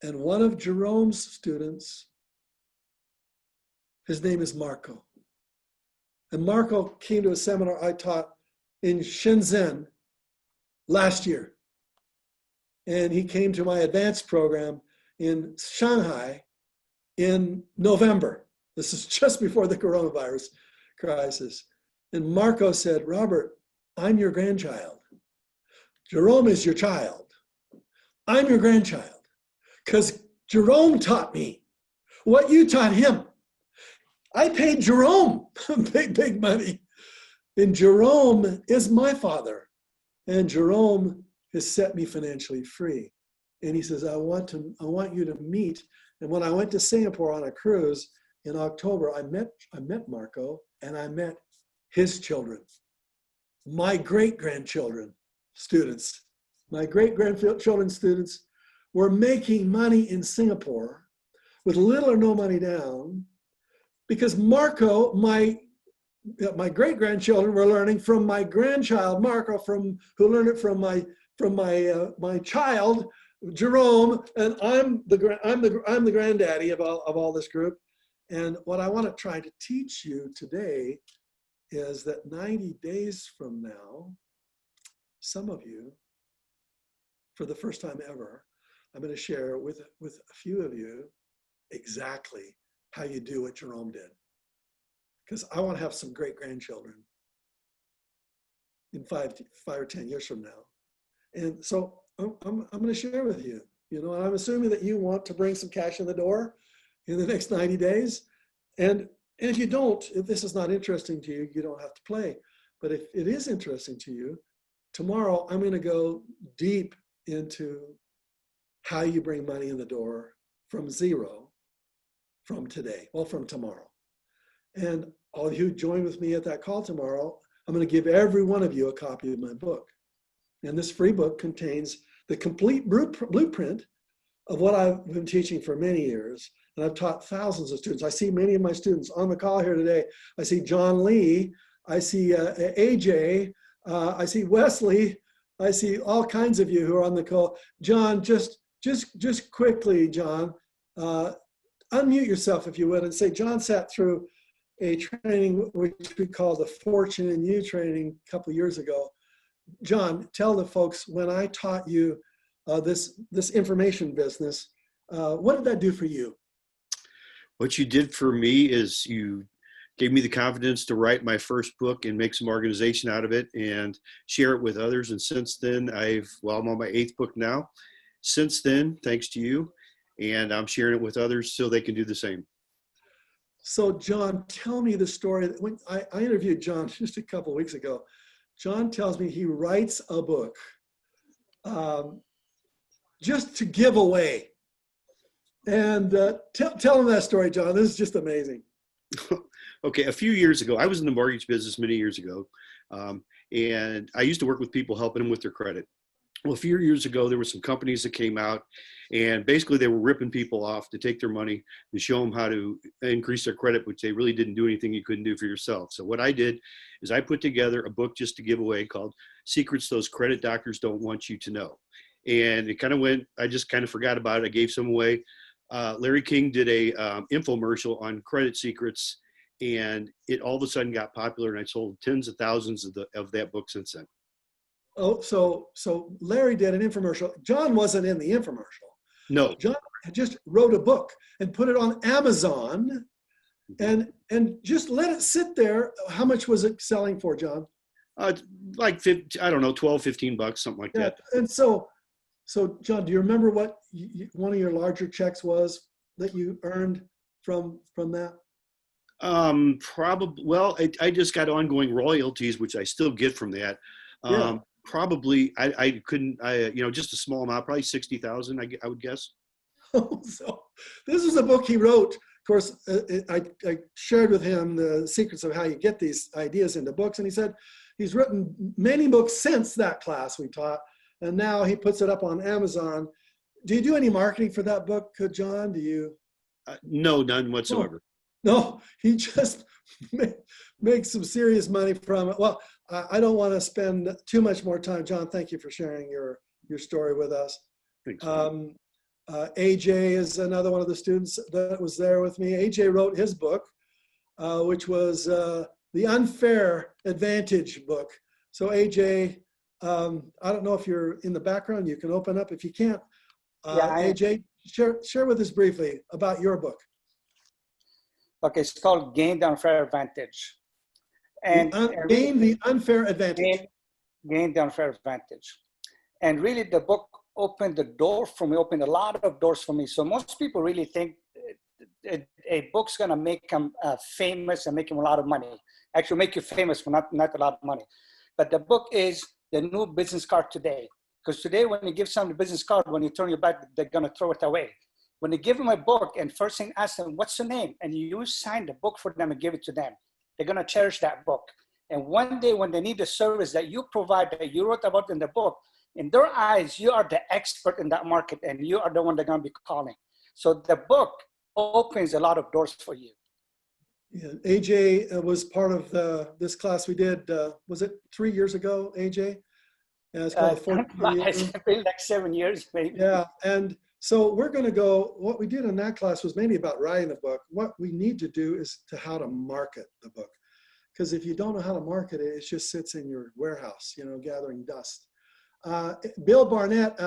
And one of Jerome's students, his name is Marco. And Marco came to a seminar I taught in Shenzhen last year. And he came to my advanced program in Shanghai in November. This is just before the coronavirus crisis. And Marco said, Robert, I'm your grandchild. Jerome is your child. I'm your grandchild. Because Jerome taught me what you taught him. I paid Jerome big money. And Jerome is my father. And Jerome has set me financially free. And he says, I want you to meet. And when I went to Singapore on a cruise in October, I met Marco, and I met his children, my great-grandchildren students. My great-grandchildren students were making money in Singapore with little or no money down, because Marco, my great-grandchildren were learning from my grandchild Marco, who learned it from my child Jerome, and I'm the granddaddy of all this group. And what I want to try to teach you today is that 90 days from now, some of you, for the first time ever, I'm going to share with a few of you exactly how you do what Jerome did. Because I want to have some great grandchildren in 5 or 10 years from now. And so I'm going to share with you, and I'm assuming that you want to bring some cash in the door in the next 90 days. And if you don't, if this is not interesting to you, you don't have to play. But if it is interesting to you, tomorrow I'm going to go deep into how you bring money in the door from zero from today, from tomorrow. And all of you who join with me at that call tomorrow, I'm going to give every one of you a copy of my book. And this free book contains the complete blueprint of what I've been teaching for many years. And I've taught thousands of students. I see many of my students on the call here today. I see John Lee. I see AJ. I see Wesley. I see all kinds of you who are on the call. John, just quickly, John, unmute yourself if you would, and say, John sat through a training which we call the Fortune in You training a couple of years ago. John, tell the folks, when I taught you this information business, what did that do for you? What you did for me is you gave me the confidence to write my first book and make some organization out of it and share it with others. And since then, I'm on my 8th book now. Since then, thanks to you, and I'm sharing it with others so they can do the same. So John, tell me the story. When I interviewed John just a couple of weeks ago, John tells me he writes a book just to give away. And tell him that story, John. This is just amazing. Okay, a few years ago, I was in the mortgage business many years ago, and I used to work with people helping them with their credit. Well, a few years ago, there were some companies that came out, and basically they were ripping people off to take their money and show them how to increase their credit, which they really didn't do anything you couldn't do for yourself. So what I did is I put together a book just to give away called Secrets Those Credit Doctors Don't Want You to Know. And it kind of went, I just kind of forgot about it. I gave some away. Larry King did a infomercial on credit secrets, and it all of a sudden got popular, and I sold tens of thousands of that book since then. Oh, so Larry did an infomercial. John wasn't in the infomercial. No. John just wrote a book and put it on Amazon and just let it sit there. How much was it selling for, John? Like 50, I don't know, 12, 15 bucks, something like that. And so John, do you remember what one of your larger checks was that you earned from that? Probably, well, I just got ongoing royalties, which I still get from that. Yeah. Probably, I couldn't, just a small amount, probably 60,000, I would guess. So this is a book he wrote. Of course, I shared with him the secrets of how you get these ideas into books. And he said he's written many books since that class we taught. And now he puts it up on Amazon. Do you do any marketing for that book, John? Do you? No, none whatsoever. No, he just makes some serious money from it. Well, I don't want to spend too much more time. John, thank you for sharing your story with us. Thanks. AJ is another one of the students that was there with me. AJ wrote his book, which was the Unfair Advantage book. So AJ, I don't know if you're in the background. You can open up. If you can't, AJ, share with us briefly about your book. Okay, it's called Gain the Unfair Advantage. And Gain the Unfair Advantage. Gain the Unfair Advantage. And really the book opened the door for me, opened a lot of doors for me. So most people really think a book's gonna make them famous and make them a lot of money. Actually make you famous for not a lot of money. But the book is the new business card today. Because today when you give someone a business card, when you turn your back, they're gonna throw it away. When you give them a book and first thing ask them, what's your name? And you sign the book for them and give it to them. They're gonna cherish that book. And one day when they need the service that you provide, that you wrote about in the book, in their eyes, you are the expert in that market and you are the one they're gonna be calling. So the book opens a lot of doors for you. Yeah, AJ was part of this class we did, was it 3 years ago, AJ? Yeah, it's called 14 years. It's been like 7 years, maybe. Yeah, and so we're going to go, what we did in that class was mainly about writing the book. What we need to do is to how to market the book. Because if you don't know how to market it, it just sits in your warehouse, you know, gathering dust. Bill Barnett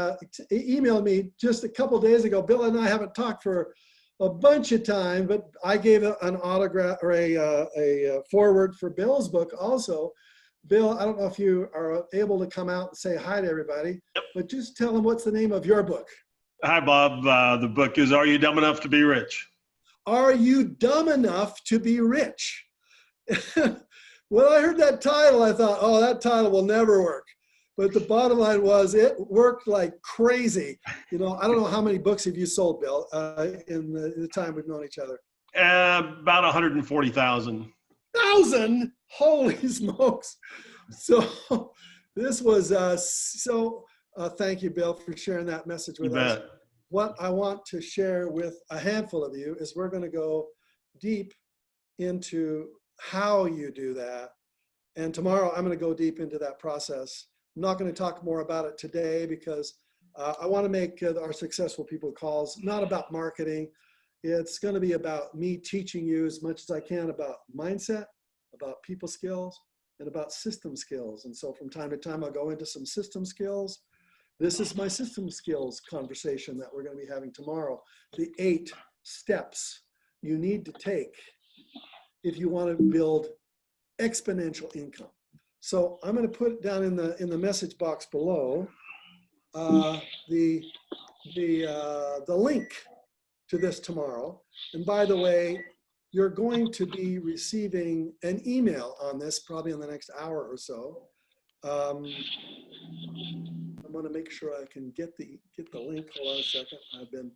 emailed me just a couple days ago. Bill and I haven't talked for a bunch of time, but I gave an autograph or a forward for Bill's book also. Bill, I don't know if you are able to come out and say hi to everybody, but just tell them what's the name of your book. Hi, Bob. The book is Are You Dumb Enough to Be Rich? Are You Dumb Enough to Be Rich? When I heard that title, I thought, oh, that title will never work. But the bottom line was it worked like crazy. You know, I don't know how many books have you sold, Bill, in the time we've known each other? About 140,000. 1,000? Holy smokes. So this was, thank you, Bill, for sharing that message with us. What I want to share with a handful of you is we're going to go deep into how you do that. And tomorrow I'm going to go deep into that process. I'm not going to talk more about it today because I want to make our successful people calls not about marketing. It's going to be about me teaching you as much as I can about mindset, about people skills, and about system skills. And so from time to time, I'll go into some system skills. This is my system skills conversation that we're going to be having tomorrow. The 8 steps you need to take if you want to build exponential income. So I'm going to put down in the message box below the link to this tomorrow. And by the way, you're going to be receiving an email on this probably in the next hour or so. I'm going to make sure I can get the link. Hold on a second. I've been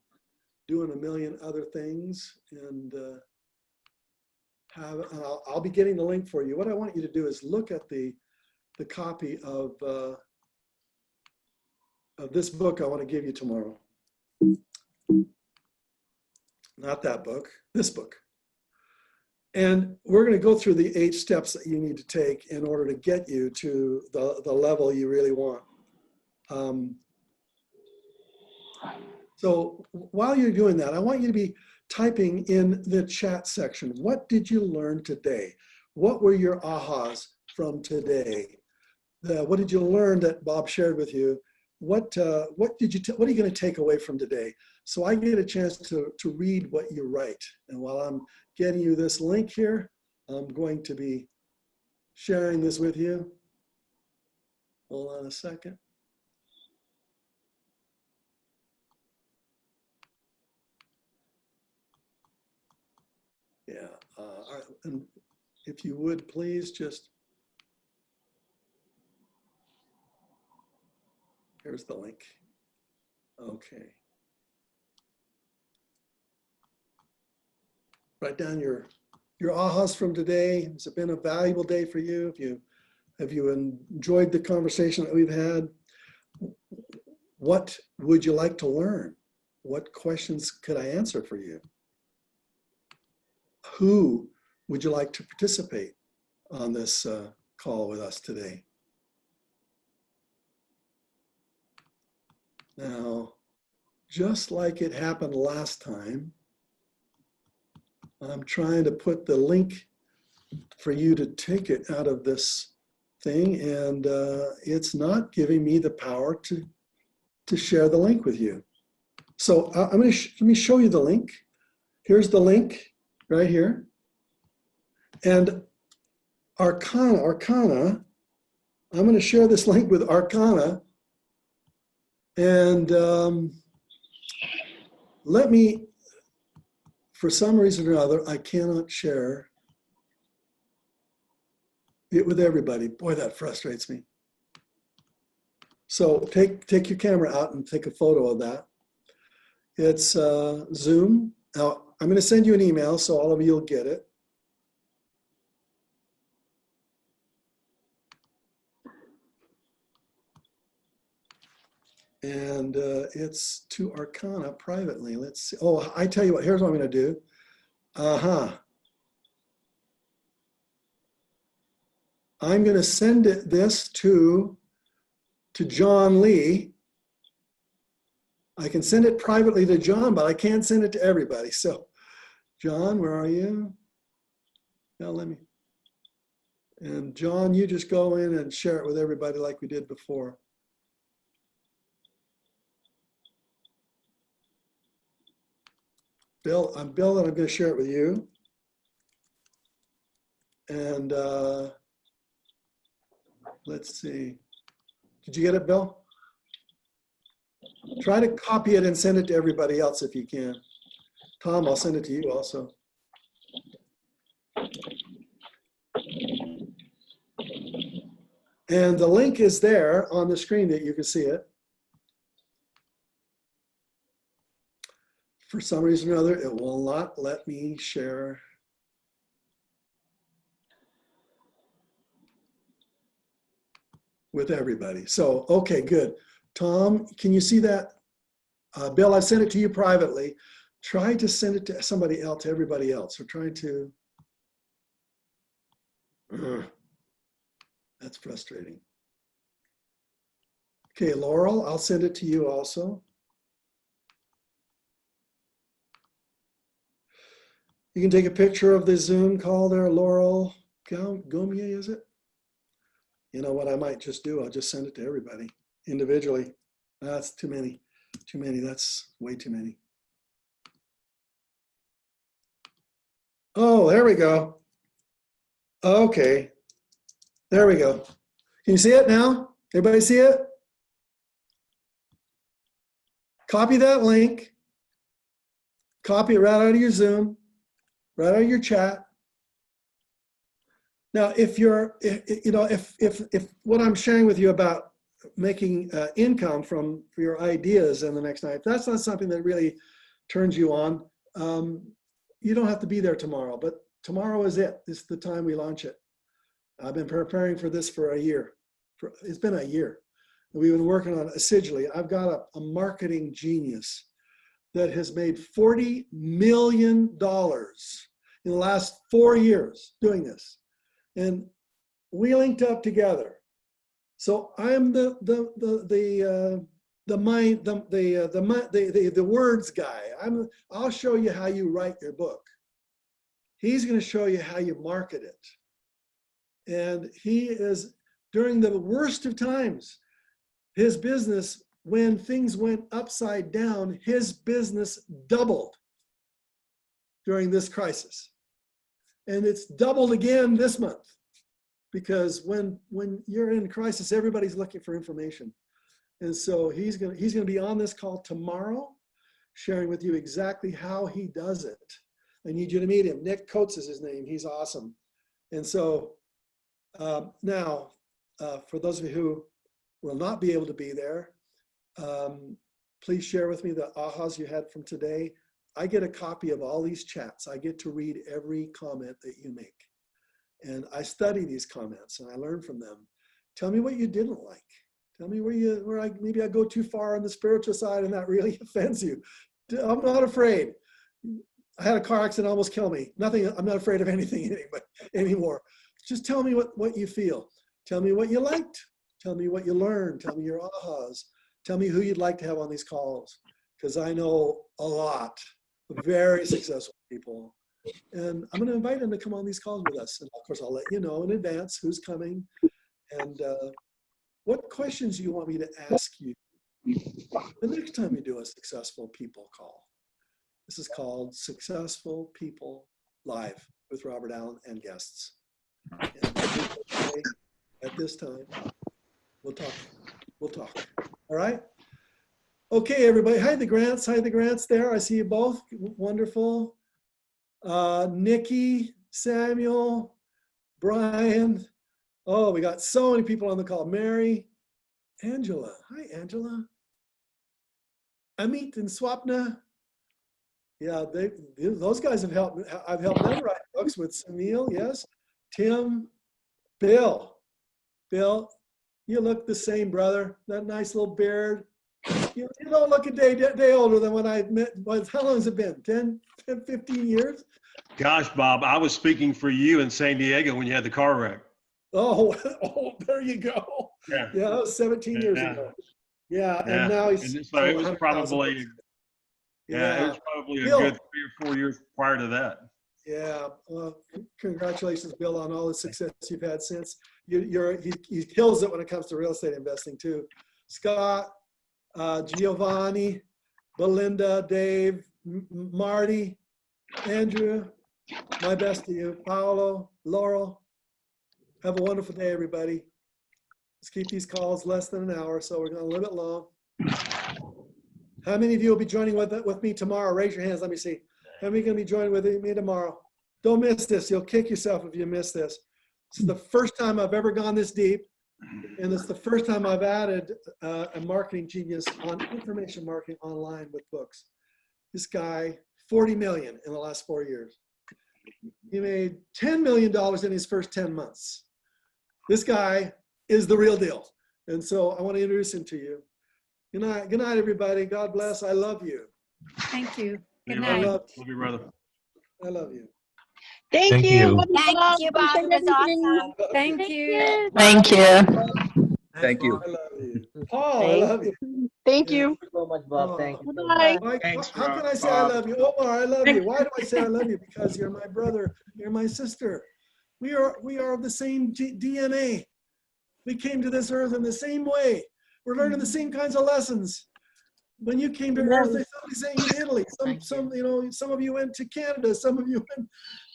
doing a million other things, and I'll be getting the link for you. What I want you to do is look at the copy of this book I want to give you tomorrow. Not that book, this book. And we're going to go through the 8 steps that you need to take in order to get you to the level you really want. So while you're doing that, I want you to be typing in the chat section. What did you learn today? What were your ahas from today? What did you learn that Bob shared with you? What are you going to take away from today? So I get a chance to read what you write. And while I'm getting you this link here, I'm going to be sharing this with you. Hold on a second. Yeah, all right. And if you would please just, here's the link. Okay. Write down your ahas from today. Has it been a valuable day for you? Have you enjoyed the conversation that we've had? What would you like to learn? What questions could I answer for you? Who would you like to participate on this call with us today? Now, just like it happened last time, I'm trying to put the link for you to take it out of this thing, and it's not giving me the power to share the link with you. So let me show you the link. Here's the link right here. And Arcana, I'm going to share this link with Arcana. And let me, for some reason or other, I cannot share it with everybody. Boy, that frustrates me. So take your camera out and take a photo of that. It's Zoom. Now, I'm going to send you an email so all of you will get it. And it's to Arcana privately. Let's see. Oh, I tell you what, here's what I'm going to do. I'm going to send this to John Lee. I can send it privately to John, but I can't send it to everybody. So, John, where are you? Now let me. And John, you just go in and share it with everybody like we did before. Bill, and I'm going to share it with you. And let's see. Did you get it, Bill? Try to copy it and send it to everybody else if you can. Tom, I'll send it to you also. And the link is there on the screen that you can see it. For some reason or other, it will not let me share. With everybody. So, okay, good. Tom, can you see that? Bill, I sent it to you privately. Try to send it to somebody else, to everybody else. We're trying to. That's frustrating. Okay, Laurel, I'll send it to you also. You can take a picture of the Zoom call there, Laurel Gomier, is it? You know what I might just do? I'll just send it to everybody individually. That's too many. Too many. That's way too many. Oh, there we go. Okay. There we go. Can you see it now? Everybody see it? Copy that link. Copy it right out of your Zoom, right out of your chat. Now, if what I'm sharing with you about making income from your ideas in the next night, if that's not something that really turns you on, you don't have to be there tomorrow. But tomorrow is it. It's the time we launch it. I've been preparing for this for a year. It's been a year. We've been working on it assiduously. I've got a marketing genius that has made $40 million in the last 4 years doing this. And we linked up together. So I'm the words guy. I'll show you how you write your book. He's going to show you how you market it. And he is, during the worst of times, his business, when things went upside down, his business doubled during this crisis. And it's doubled again this month, because when you're in crisis, everybody's looking for information. And so he's gonna be on this call tomorrow, sharing with you exactly how he does it. I need you to meet him. Nick Coates is his name. He's awesome. And so now, for those of you who will not be able to be there, please share with me the ahas you had from today. I get a copy of all these chats. I get to read every comment that you make. And I study these comments and I learn from them. Tell me what you didn't like. Tell me maybe I go too far on the spiritual side and that really offends you. I'm not afraid. I had a car accident almost kill me. Nothing, I'm not afraid of anything anymore. Just tell me what you feel. Tell me what you liked. Tell me what you learned. Tell me your ahas. Tell me who you'd like to have on these calls. Because I know a lot of very successful people. And I'm going to invite them to come on these calls with us. And of course, I'll let you know in advance who's coming and what questions you want me to ask you the next time you do a Successful People call. This is called Successful People Live with Robert Allen and guests. And at this time, we'll talk. All right? Okay, everybody. Hi, the Grants. Hi, the Grants there. I see you both. Wonderful. Nikki, Samuel, Brian. Oh, we got so many people on the call. Mary, Angela. Hi, Angela. Amit and Swapna. Yeah, those guys have helped. I've helped them write books with Sunil. Yes. Tim, Bill. Bill, you look the same, brother. That nice little beard. You don't look a day older than when I met. How long has it been? 10, 15 years? Gosh, Bob, I was speaking for you in San Diego when you had the car wreck. Oh, there you go. Yeah. Yeah, that was 17 years ago. Yeah, Yeah. and now he's And so it was 100,000 probably, books. it was probably a Bill. good 3 or 4 years prior to that. Yeah, well, congratulations, Bill, on all the success you've had since. He kills it when it comes to real estate investing too. Scott, Giovanni, Belinda, Dave, Marty, Andrew, my best to you, Paolo, Laurel. Have a wonderful day, everybody. Let's keep these calls less than an hour, so we're going to limit long. How many of you will be joining with me tomorrow? Raise your hands. Let me see. How many are going to be joining with me tomorrow? Don't miss this. You'll kick yourself if you miss this. This is the first time I've ever gone this deep, and it's the first time I've added a marketing genius on information marketing online with books. This guy, 40 million in the last 4 years. He made $10 million in his first 10 months. This guy is the real deal. And so I want to introduce him to you. Good night, everybody. God bless. I love you. Thank you. Good Hey, night. Love you, brother. I love you. Thank you. Thank you, Bob. It was awesome. Thank you. Thank you. Thank you. I love you. Paul, I love you. Thank Yeah. you. So much, Bob. Thank you. Bye. Mike, Thanks, how can I say Bob. I love you? Omar, I love you. Why do I say I love you? Because you're my brother. You're my sister. We are of the same DNA. We came to this earth in the same way. We're learning the same kinds of lessons. When you came to earth, there's somebody saying in Italy. Some of you went to Canada. Some of you went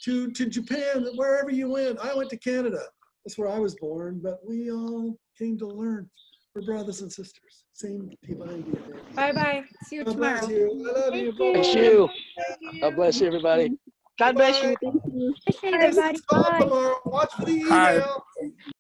to Japan. Wherever you went, I went to Canada. That's where I was born. But we all came to learn. We're brothers and sisters. Same divine DNA. Bye-bye. See you God bless tomorrow. you. I love you. Thank Bye-bye. you. God bless you, everybody. God bless you. Bye. Bye, This everybody. is called Bye. tomorrow. Watch for the Hi. email.